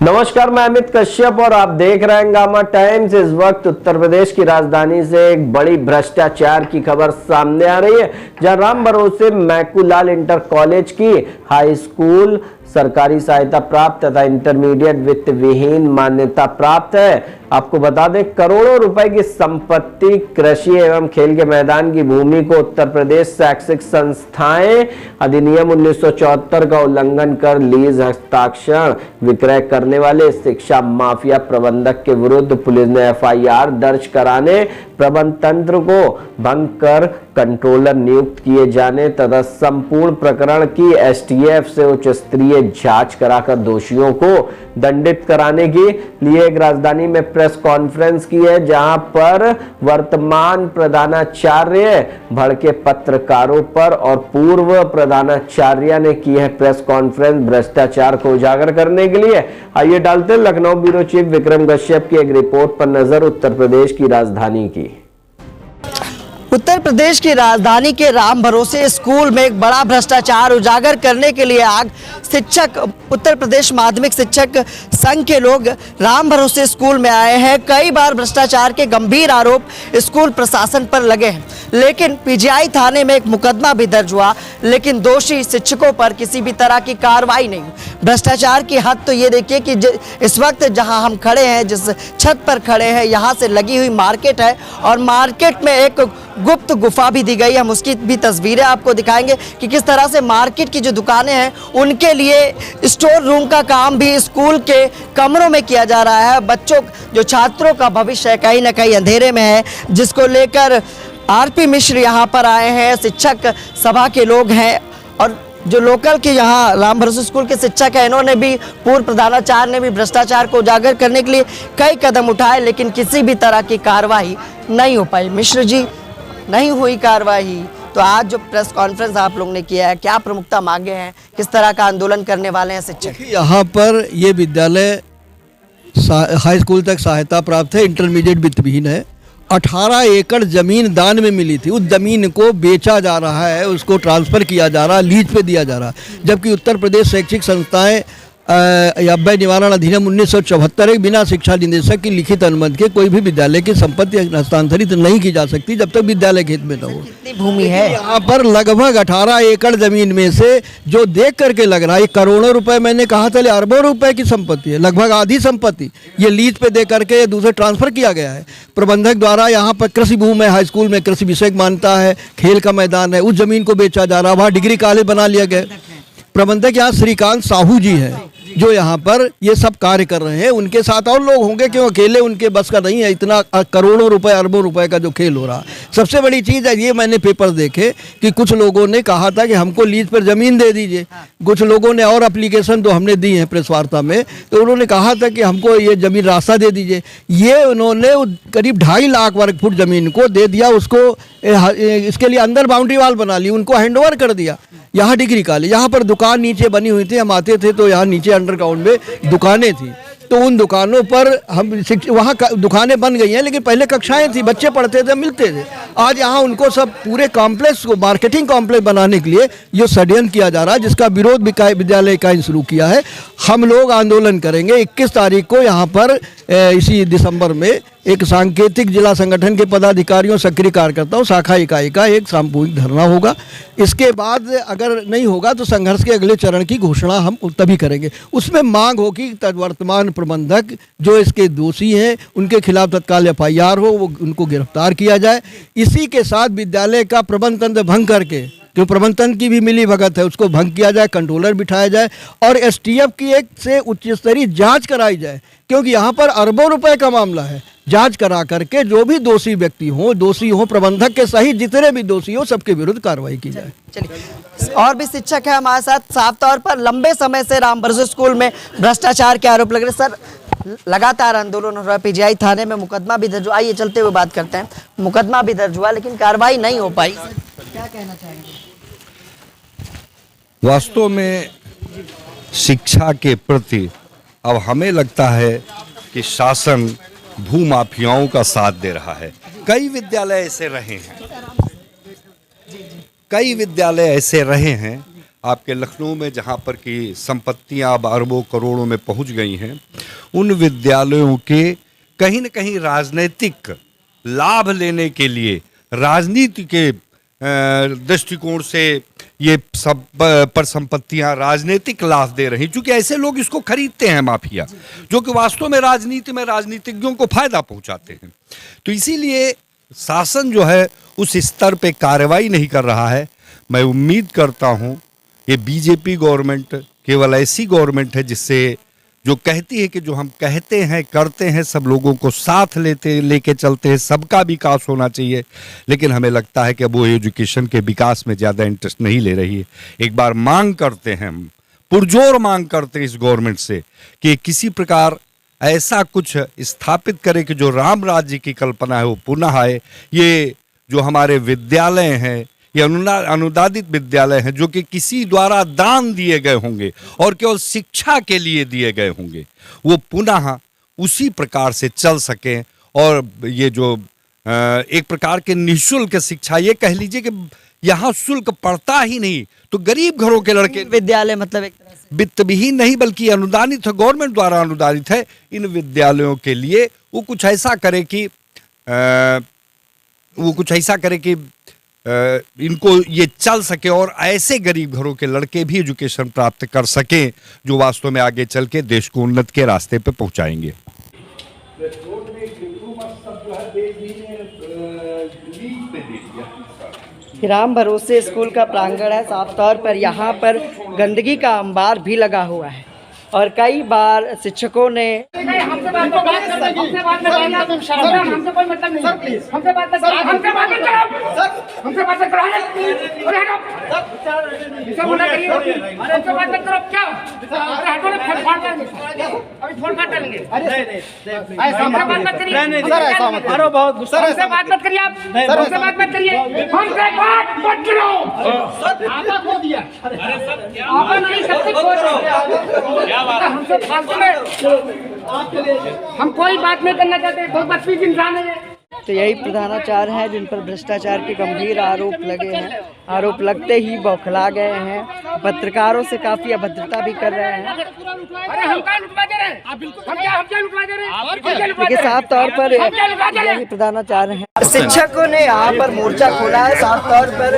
नमस्कार, मैं अमित कश्यप और आप देख रहे हैं गामा टाइम्स। इस वक्त उत्तर प्रदेश की राजधानी से एक बड़ी भ्रष्टाचार की खबर सामने आ रही है, जहां राम भरोसे मैकूलाल इंटर कॉलेज की हाई स्कूल सरकारी सहायता प्राप्त तथा इंटरमीडिएट वित्त विहीन मान्यता प्राप्त है। आपको बता दें, करोड़ों रुपए की संपत्ति, कृषि एवं खेल के मैदान की भूमि को उत्तर प्रदेश शैक्षिक संस्थाएं अधिनियम 1974 का उल्लंघन कर लीज हस्ताक्षर विक्रय करने वाले शिक्षा माफिया प्रबंधक के विरुद्ध पुलिस ने एफआईआर दर्ज कराने, प्रबंध तंत्र को भंग कर कंट्रोलर नियुक्त किए जाने तथा संपूर्ण प्रकरण की एसटीएफ से उच्च स्तरीय जांच कराकर दोषियों को दंडित कराने के लिए एक राजधानी में प्रेस कॉन्फ्रेंस की है, जहां पर वर्तमान प्रधानाचार्य भड़के पत्रकारों पर और पूर्व प्रधानाचार्य ने की है प्रेस कॉन्फ्रेंस भ्रष्टाचार को उजागर करने के लिए। आइए डालते हैं लखनऊ ब्यूरो चीफ विक्रम कश्यप की एक रिपोर्ट पर नजर उत्तर प्रदेश की राजधानी की। उत्तर प्रदेश की राजधानी के राम भरोसे स्कूल में एक बड़ा भ्रष्टाचार उजागर करने के लिए आज शिक्षक उत्तर प्रदेश माध्यमिक शिक्षक संघ के लोग राम भरोसे स्कूल में आए हैं। कई बार भ्रष्टाचार के गंभीर आरोप स्कूल प्रशासन पर लगे हैं, लेकिन पीजीआई थाने में एक मुकदमा भी दर्ज हुआ, लेकिन दोषी शिक्षकों पर किसी भी तरह की कार्रवाई नहीं। भ्रष्टाचार की हद तो ये देखिए कि इस वक्त जहां हम खड़े हैं, जिस छत पर खड़े हैं, यहाँ से लगी हुई मार्केट है और मार्केट में एक गुप्त गुफा भी दी गई। हम उसकी भी तस्वीरें आपको दिखाएंगे कि किस तरह से मार्केट की जो दुकानें हैं उनके लिए स्टोर रूम का काम भी स्कूल के कमरों में किया जा रहा है। बच्चों जो छात्रों का भविष्य कहीं ना कहीं अंधेरे में है, जिसको लेकर आरपी मिश्र यहाँ पर आए हैं, शिक्षक सभा के लोग हैं और जो लोकल के यहाँ राम भरोसे स्कूल के शिक्षक हैं, इन्होंने भी पूर्व प्रधानाचार्य ने भी भ्रष्टाचार को उजागर करने के लिए कई कदम उठाए, लेकिन किसी भी तरह की कार्रवाई नहीं हो पाई। मिश्र जी, नहीं हुई कार्रवाई, तो आज जो प्रेस कॉन्फ्रेंस आप लोगों ने किया है, क्या प्रमुखता मांगे हैं, किस तरह का आंदोलन करने वाले हैं शिक्षक? यहाँ पर ये विद्यालय हाई स्कूल तक सहायता प्राप्त है, इंटरमीडिएट वित्त विहीन है। 18 एकड़ जमीन दान में मिली थी, उस जमीन को बेचा जा रहा है, उसको ट्रांसफ़र किया जा रहा है, लीज पे दिया जा रहा है, जबकि उत्तर प्रदेश शैक्षिक संस्थाएं अव्यय निवारण अधिनियम 1974 बिना शिक्षा निदेशक की लिखित अनुमति के कोई भी विद्यालय की संपत्ति हस्तांतरित नहीं की जा सकती जब तक विद्यालय खेत में न हो। कितनी भूमि है यहाँ पर? लगभग 18 एकड़ जमीन में से जो देख करके लग रहा है करोड़ों रुपए, मैंने कहा था अरबों रुपए की संपत्ति है, लगभग आधी संपत्ति ये लीज पे दे करके दूसरे ट्रांसफर किया गया है। प्रबंधक द्वारा यहाँ पर कृषि भूमि है, हाई स्कूल में कृषि विषय मान्यता है, खेल का मैदान है, उस जमीन को बेचा जा रहा है, वहाँ डिग्री कॉलेज बना लिया गया। प्रबंधक यहाँ श्रीकांत साहू जी हैं जो यहाँ पर ये सब कार्य कर रहे हैं। उनके साथ और लोग होंगे, क्यों अकेले उनके बस का नहीं है इतना करोड़ों रुपए अरबों रुपए का जो खेल हो रहा है। सबसे बड़ी चीज़ है ये, मैंने पेपर देखे कि कुछ लोगों ने कहा था कि हमको लीज पर ज़मीन दे दीजिए, कुछ लोगों ने और एप्लीकेशन तो हमने दी है प्रेस वार्ता में, तो उन्होंने कहा था कि हमको ये ज़मीन रास्ता दे दीजिए। ये उन्होंने करीब 2.5 लाख वर्ग फुट ज़मीन को दे दिया, उसको इसके लिए अंदर बाउंड्री वाल बना ली, उनको हैंडओवर कर दिया। यहाँ डिग्री कॉलेज, यहाँ पर दुकान नीचे बनी हुई थी, हम आते थे तो यहाँ नीचे अंडरग्राउंड में दुकानें थी, तो उन दुकानों पर हम वहाँ दुकानें बन गई हैं, लेकिन पहले कक्षाएं थी, बच्चे पढ़ते थे, मिलते थे। आज यहाँ उनको सब पूरे कॉम्प्लेक्स को मार्केटिंग कॉम्प्लेक्स बनाने के लिए ये षड्यंत्र किया जा रहा है, जिसका विरोध विद्यालय इकाई ने शुरू किया है। हम लोग आंदोलन करेंगे 21 तारीख को यहाँ पर इसी दिसंबर में एक सांकेतिक जिला संगठन के पदाधिकारियों, सक्रिय कार्यकर्ताओं, शाखा इकाई का एक सामूहिक धरना होगा। इसके बाद अगर नहीं होगा तो संघर्ष के अगले चरण की घोषणा हम तभी करेंगे। उसमें मांग हो कि वर्तमान प्रबंधक जो इसके दोषी हैं उनके खिलाफ तत्काल एफआईआर हो, वो उनको गिरफ्तार किया जाए। इसी के साथ विद्यालय का प्रबंध तंत्र भंग करके, जो प्रबंध तंत्र की भी मिली भगत है, उसको भंग किया जाए, कंट्रोलर बिठाया जाए और एसटीएफ की एक से उच्च स्तरीय जाँच कराई जाए, क्योंकि यहाँ पर अरबों रुपए का मामला है। जांच करा करके जो भी दोषी व्यक्ति हो, दोषी हो, प्रबंधक के सहित जितने भी दोषी हो, सबके विरुद्ध कार्रवाई की जाए। चलिए, और भी शिक्षक है हमारे साथ। साफ तौर पर लंबे समय से राम भरोसे स्कूल में भ्रष्टाचार के आरोप लग रहे। सर, लगातार आंदोलन हो रहा है, पीजीआई थाने में मुकदमा भी दर्ज हुआ, आइए चलते हुए बात करते हैं। मुकदमा भी दर्ज हुआ, लेकिन कार्रवाई नहीं हो पाई, क्या कहना चाहेंगे? वास्तव में शिक्षा के प्रति अब हमें लगता है कि शासन भूमाफियाओं का साथ दे रहा है। कई विद्यालय ऐसे रहे हैं, आपके लखनऊ में जहाँ पर की संपत्तियाँ अब अरबों करोड़ों में पहुँच गई हैं, उन विद्यालयों के कहीं न कहीं राजनीतिक लाभ लेने के लिए, राजनीति के दृष्टिकोण से ये सब पर संपत्तियां राजनीतिक लाभ दे रही, क्योंकि ऐसे लोग इसको खरीदते हैं माफिया, जो कि वास्तव में राजनीति में राजनीतिज्ञों को फायदा पहुंचाते हैं। तो इसीलिए शासन जो है उस स्तर पे कार्रवाई नहीं कर रहा है। मैं उम्मीद करता हूं ये बीजेपी गवर्नमेंट केवल ऐसी गवर्नमेंट है जिससे जो कहती है कि जो हम कहते हैं करते हैं, सब लोगों को साथ लेके चलते हैं, सबका विकास होना चाहिए, लेकिन हमें लगता है कि अब वो एजुकेशन के विकास में ज़्यादा इंटरेस्ट नहीं ले रही है। एक बार मांग करते हैं, हम पुरजोर मांग करते हैं इस गवर्नमेंट से कि किसी प्रकार ऐसा कुछ स्थापित करे कि जो राम राज्य की कल्पना है वो पुनः आए। ये जो हमारे विद्यालय हैं, ये अनुदानित विद्यालय हैं जो कि किसी द्वारा दान दिए गए होंगे और केवल शिक्षा के लिए दिए गए होंगे, वो पुनः उसी प्रकार से चल सकें। और ये जो एक प्रकार के निःशुल्क शिक्षा, ये कह लीजिए कि यहाँ शुल्क पड़ता ही नहीं, तो गरीब घरों के लड़के, विद्यालय मतलब एक तरह से वित्त विहीन नहीं बल्कि अनुदानित है, गवर्नमेंट द्वारा अनुदानित है। इन विद्यालयों के लिए वो कुछ ऐसा करे कि इनको ये चल सके और ऐसे गरीब घरों के लड़के भी एजुकेशन प्राप्त कर सकें जो वास्तव में आगे चल के देश को उन्नति के रास्ते पे पहुंचाएंगे। राम भरोसे स्कूल का प्रांगण है, साफ तौर पर यहाँ पर गंदगी का अंबार भी लगा हुआ है और कई बार शिक्षकों ने हमसे बात कोई मतलब नहीं, हमसे बात करो, हमसे बात करो, हमसे बात करो, क्या हटो ना, फोन करेंगे, अभी फोन काट लेंगे। हमसे बात मत करिए, हमसे बात मत करिए, आप हमसे बात मत करिए, हमसे बात मत करो। आपा खो दिया, आपा नहीं सब कुछ खो दिया, हमसे फालतू में हम कोई बात नहीं करना चाहते, बहुत बदतमीज इंसान है। तो यही प्रधानाचार्य हैं जिन पर भ्रष्टाचार के गंभीर आरोप लगे हैं। आरोप लगते ही बौखला गए हैं, पत्रकारों से काफी अभद्रता भी कर रहे हैं। अरे हम क्या लुटवा दे रहे हैं? हम क्या लुटवा दे रहे हैं? देखिए साफ तौर पर यही प्रधानाचार्य हैं। शिक्षकों ने यहाँ पर मोर्चा खोला है, साफ तौर पर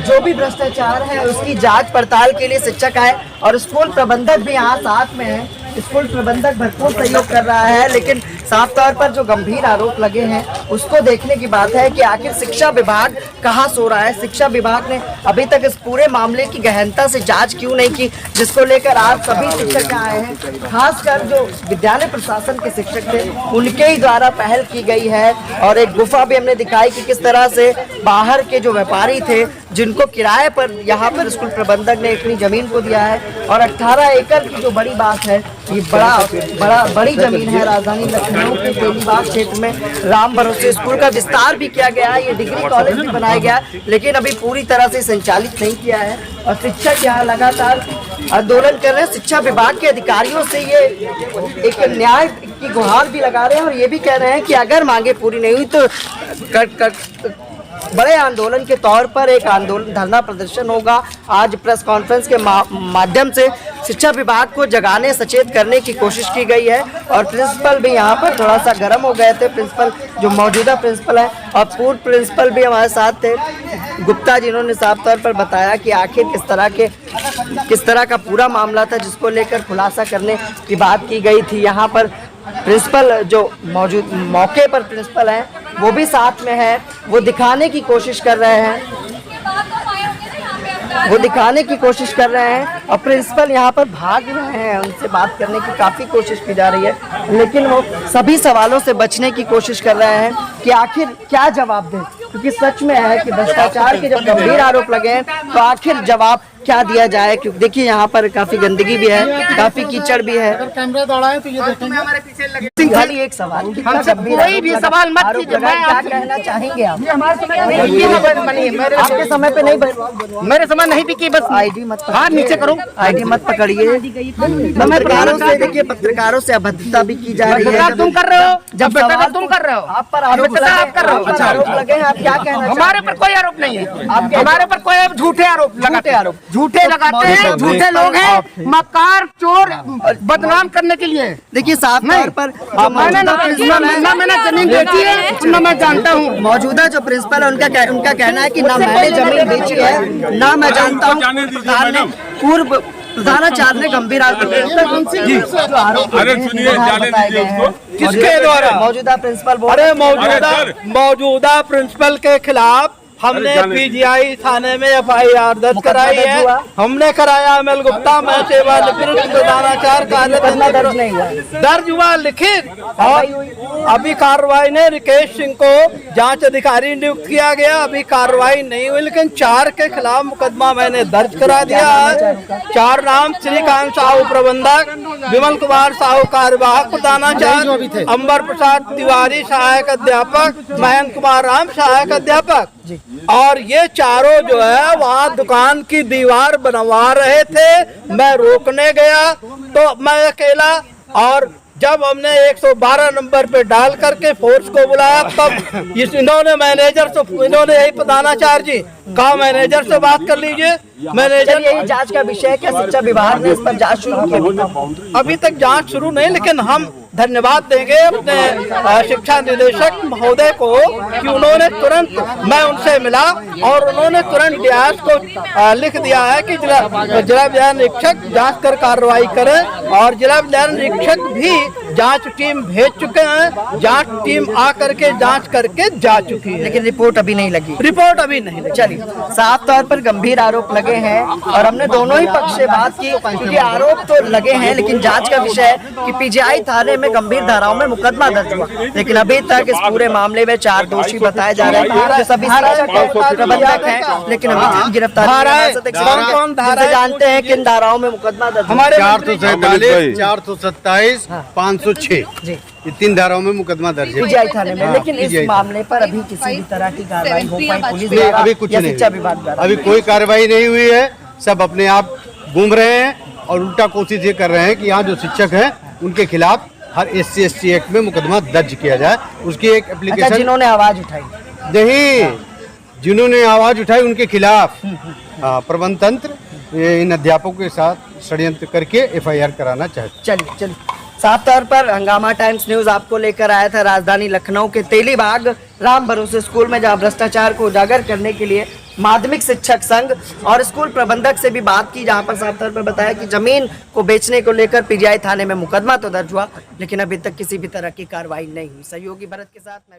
जो भी भ्रष्टाचार है उसकी जांच पड़ताल के लिए शिक्षक आए और स्कूल प्रबंधक भी यहाँ साथ में है। स्कूल प्रबंधक भरपूर सहयोग कर रहा है, लेकिन साफ तौर पर जो गंभीर आरोप लगे हैं उसको देखने की बात है कि आखिर शिक्षा विभाग कहाँ सो रहा है। शिक्षा विभाग ने अभी तक इस पूरे मामले की गहनता से जांच क्यों नहीं की, जिसको लेकर आज सभी शिक्षक आए हैं। खासकर जो विद्यालय प्रशासन के शिक्षक थे उनके ही द्वारा पहल की गई है और एक गुफा भी हमने दिखाई कि किस तरह से बाहर के जो व्यापारी थे जिनको किराए पर यहाँ पर स्कूल प्रबंधक ने अपनी जमीन को दिया है और 18 एकड़ की जो बड़ी बात है, ये बड़ी जमीन है राजधानी लखनऊ के तेलीबाग क्षेत्र में। राम भरोसे स्कूल का विस्तार भी किया गया है, ये डिग्री कॉलेज भी बनाया गया है, लेकिन अभी पूरी तरह से संचालित नहीं किया है और शिक्षक यहाँ लगातार आंदोलन कर रहे हैं। शिक्षा विभाग के अधिकारियों से ये एक न्याय की गुहार भी लगा रहे हैं और ये भी कह रहे हैं कि अगर मांगे पूरी नहीं हुई तो बड़े आंदोलन के तौर पर एक आंदोलन धरना प्रदर्शन होगा। आज प्रेस कॉन्फ्रेंस के माध्यम से शिक्षा विभाग को जगाने सचेत करने की कोशिश की गई है और प्रिंसिपल भी यहाँ पर थोड़ा सा गर्म हो गए थे। प्रिंसिपल जो मौजूदा प्रिंसिपल है और पूर्व प्रिंसिपल भी हमारे साथ थे, गुप्ता, जिन्होंने साफ तौर पर बताया कि आखिर किस तरह का पूरा मामला था जिसको लेकर खुलासा करने की बात की गई थी। यहाँ पर प्रिंसिपल जो मौके पर प्रिंसिपल हैं वो भी साथ में है, वो दिखाने की कोशिश कर रहे हैं और प्रिंसिपल यहाँ पर भाग रहे हैं, उनसे बात करने की काफ़ी कोशिश की जा रही है, लेकिन वो सभी सवालों से बचने की कोशिश कर रहे हैं कि आखिर क्या जवाब दें, क्योंकि सच में है कि भ्रष्टाचार के जब गंभीर आरोप लगे हैं तो आखिर जवाब क्या दिया जाए। क्योंकि देखिए यहाँ पर काफी गंदगी भी है, काफी कीचड़ भी है। अगर कैमरा दौड़ा है तो ये देखेंगे हमारे पीछे लगे। खाली एक सवाल, कोई भी सवाल मत कीजिए, क्या कहना चाहेंगे आप? आपके समय पे नहीं, मेरे समय नहीं थी कि बस आईडी मत, हाथ नीचे करो, आईडी मत पकड़िए। पत्रकारों से देखिए, पत्रकारों से अभद्रता भी की जा रही है। तुम कर रहे हो, जब सवाल तुम कर रहे हो, आप पर आरोप लगे हैं, आप क्या कहना? हमारे पर कोई आरोप नहीं है, हमारे पर कोई झूठे आरोप लगाते आरोप। झूठे लगाते हैं, झूठे लोग हैं, मक्कार चोर बदनाम करने के लिए। देखिए साफ तौर पर जो मैंने ना मैंने जमीन बेची है ना मैं जानता हूँ। मौजूदा जो प्रिंसिपल है उनका कहना है कि ना मैंने जमीन बेची है ना मैं जानता हूँ। पूर्व प्रधानाचार्य ने गंभीर किसके द्वारा? मौजूदा प्रिंसिपल अरे मौजूदा प्रिंसिपल के खिलाफ हमने पीजीआई थाने में एफआईआर दर्ज कराई है। हमने कराया एमएल गुप्ता मैं सेवानिवृत्त प्रधानाचार्य कार्य दर्ज हुआ लिखित, और अभी कार्रवाई ने रिकेश सिंह को जांच अधिकारी नियुक्त किया गया। अभी कार्रवाई नहीं हुई, लेकिन 4 के खिलाफ मुकदमा मैंने दर्ज करा दिया है। 4 नाम श्रीकांत साहू प्रबंधक, विमल कुमार साहू कार्यवाहक प्रधानाचार्य, अंबर प्रसाद तिवारी सहायक अध्यापक, महेंद्र कुमार राम सहायक अध्यापक। और ये चारों जो है वहाँ दुकान की दीवार बनवा रहे थे। मैं रोकने गया तो मैं अकेला, और जब हमने 112 नंबर पे डाल करके फोर्स को बुलाया तब इन्होंने मैनेजर से, इन्होंने यही प्रधानाचार्य जी कहा मैनेजर से बात कर लीजिए। मैनेजर यही जांच का विषय है। क्या शिक्षा विभाग ने इस पर जांच शुरू की? अभी तक जांच शुरू नहीं, लेकिन हम धन्यवाद देंगे अपने शिक्षा निदेशक महोदय को कि उन्होंने तुरंत, मैं उनसे मिला और उन्होंने तुरंत डीआईएस को लिख दिया है कि जिला विद्यालय निरीक्षक जांच कर कार्रवाई करें, और जिला विद्यालय निरीक्षक भी जांच टीम भेज चुके हैं। जांच टीम आकर के जांच करके जा चुकी है, लेकिन रिपोर्ट अभी नहीं लगी। रिपोर्ट अभी नहीं लगी। चलिए, साफ तौर पर गंभीर आरोप लगे हैं और हमने दोनों ही पक्ष से बात की, क्योंकि आरोप तो लगे हैं लेकिन जांच का विषय है कि पीजीआई थाने में गंभीर धाराओं में मुकदमा दर्ज हुआ, लेकिन अभी तक इस पूरे मामले में 4 दोषी बताए जा रहे हैं जो सभी प्रबंधक हैं, लेकिन अभी तक गिरफ्तार कौन धारा जानते हैं किन धाराओं में मुकदमा दर्ज हुआ? हमारे 447, 427, 506 ये 3 धाराओं में मुकदमा दर्ज है पीजीआई थाने में। लेकिन इस मामले पर अभी किसी भी तरह की कार्रवाई हो पाई पुलिस नहीं, द्वारा अभी कुछ या नहीं, शिक्षा विभाग द्वारा? अभी कोई कार्रवाई नहीं हुई है। सब अपने आप घूम रहे हैं और उल्टा कोशिश ये कर रहे हैं कि यहाँ जो शिक्षक हैं उनके खिलाफ हर SC/ST एक्ट में मुकदमा दर्ज किया जाए। उसकी एक एप्लीकेशन जिन्होंने आवाज उठाई नहीं, जिन्होंने आवाज उठाई उनके खिलाफ प्रबंध तंत्र इन अध्यापकों के साथ षड्यंत्र करके FIR कराना चाहते। चलिए साफ तौर पर हंगामा टाइम्स न्यूज आपको लेकर आया था राजधानी लखनऊ के तेलीबाग राम भरोसे स्कूल में, जहां भ्रष्टाचार को उजागर करने के लिए माध्यमिक शिक्षक संघ और स्कूल प्रबंधक से भी बात की, जहां पर साफ तौर पर बताया कि जमीन को बेचने को लेकर पीजीआई थाने में मुकदमा तो दर्ज हुआ, लेकिन अभी तक किसी भी तरह की कार्रवाई नहीं हुई। सहयोगी भरत के साथ मैं